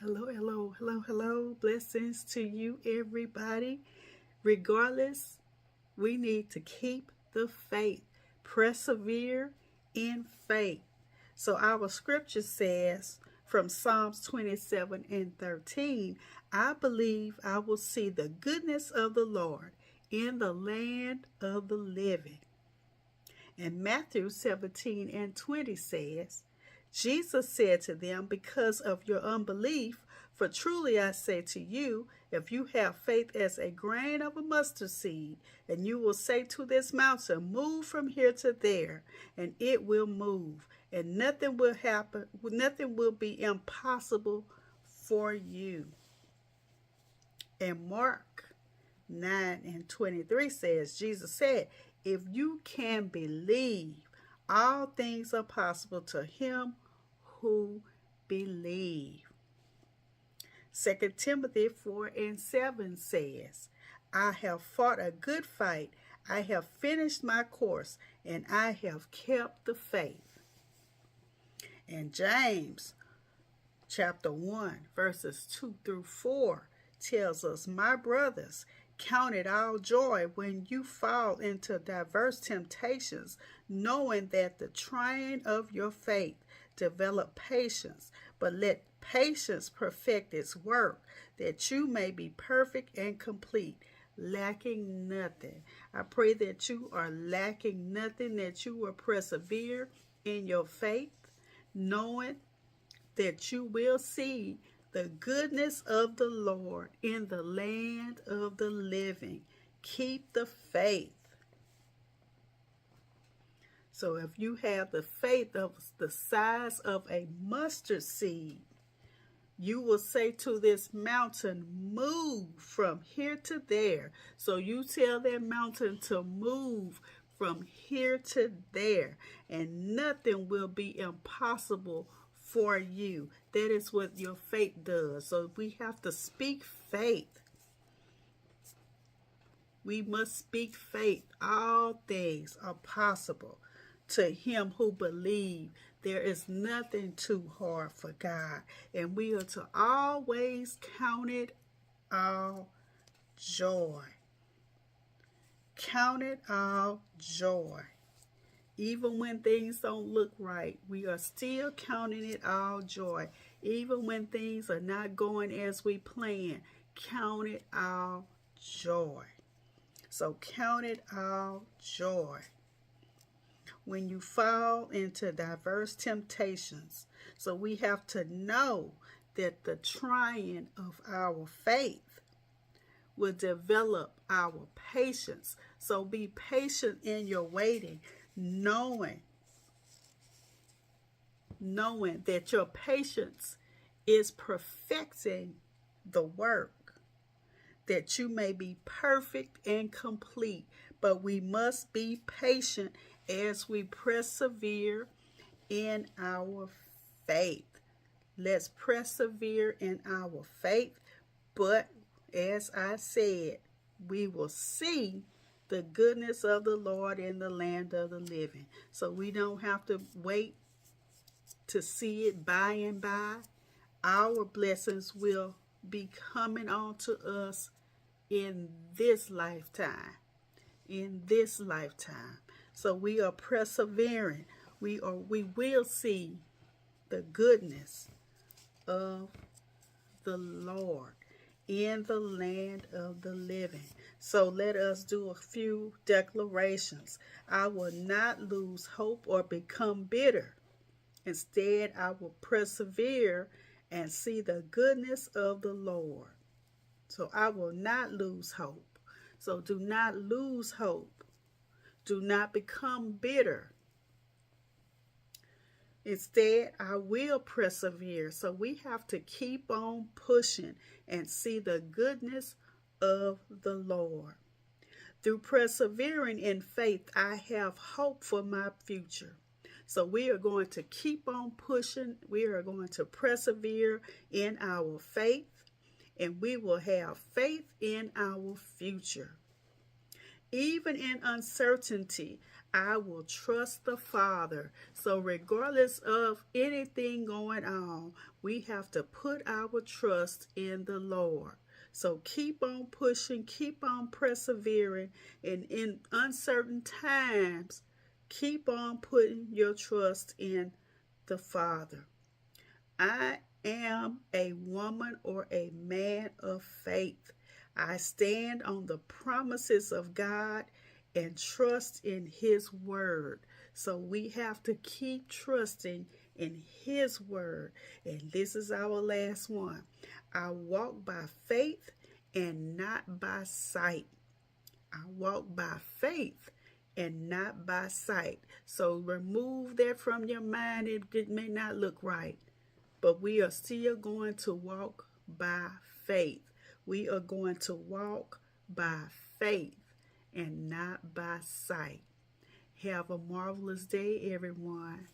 Hello, hello, hello, hello. Blessings to you, everybody. Regardless, we need to keep the faith, persevere in faith. So, our scripture says from Psalms 27 and 13, I believe I will see the goodness of the Lord in the land of the living. And Matthew 17 and 20 says, Jesus said to them, because of your unbelief, for truly I say to you, if you have faith as a grain of a mustard seed, and you will say to this mountain, move from here to there, and it will move, and nothing will happen, nothing will be impossible for you. And Mark 9 and 23 says, Jesus said, if you can believe, all things are possible to him who believe. 2 Timothy 4 and 7 says, I have fought a good fight, I have finished my course, and I have kept the faith. And James chapter 1 verses 2 through 4 tells us, my brothers, count it all joy when you fall into diverse temptations, knowing that the trying of your faith develop patience, but let patience perfect its work, that you may be perfect and complete, lacking nothing. I pray that you are lacking nothing, that you will persevere in your faith, knowing that you will see the goodness of the Lord in the land of the living. Keep the faith. So if you have the faith of the size of a mustard seed, you will say to this mountain, move from here to there. So you tell that mountain to move from here to there, and nothing will be impossible for you. That is what your faith does. So we have to speak faith. We must speak faith. All things are possible to him who believes. There is nothing too hard for God. And we are to always count it all joy. Count it all joy. Even when things don't look right, we are still counting it all joy. Even when things are not going as we plan, count it all joy. So count it all joy when you fall into diverse temptations. So we have to know that the trying of our faith will develop our patience. So be patient in your waiting, knowing that your patience is perfecting the work, that you may be perfect and complete. But we must be patient as we persevere in our faith. Let's persevere in our faith. But as I said, we will see the goodness of the Lord in the land of the living. So we don't have to wait to see it by and by. Our blessings will be coming on to us in this lifetime. In this lifetime. So we are persevering. We will see the goodness of the Lord in the land of the living. So let us do a few declarations. I will not lose hope or become bitter. Instead, I will persevere and see the goodness of the Lord. So I will not lose hope. So do not lose hope. Do not become bitter. Instead, I will persevere. So we have to keep on pushing and see the goodness of the Lord. Through persevering in faith, I have hope for my future. So we are going to keep on pushing. We are going to persevere in our faith, and we will have faith in our future. Even in uncertainty, I will trust the Father. So regardless of anything going on, we have to put our trust in the Lord. So keep on pushing, keep on persevering, and in uncertain times, keep on putting your trust in the Father. I am a woman or a man of faith. I stand on the promises of God and trust in His word. So we have to keep trusting in His word. And this is our last one. I walk by faith and not by sight. I walk by faith and not by sight. So remove that from your mind. It may not look right, but we are still going to walk by faith. We are going to walk by faith and not by sight. Have a marvelous day, everyone.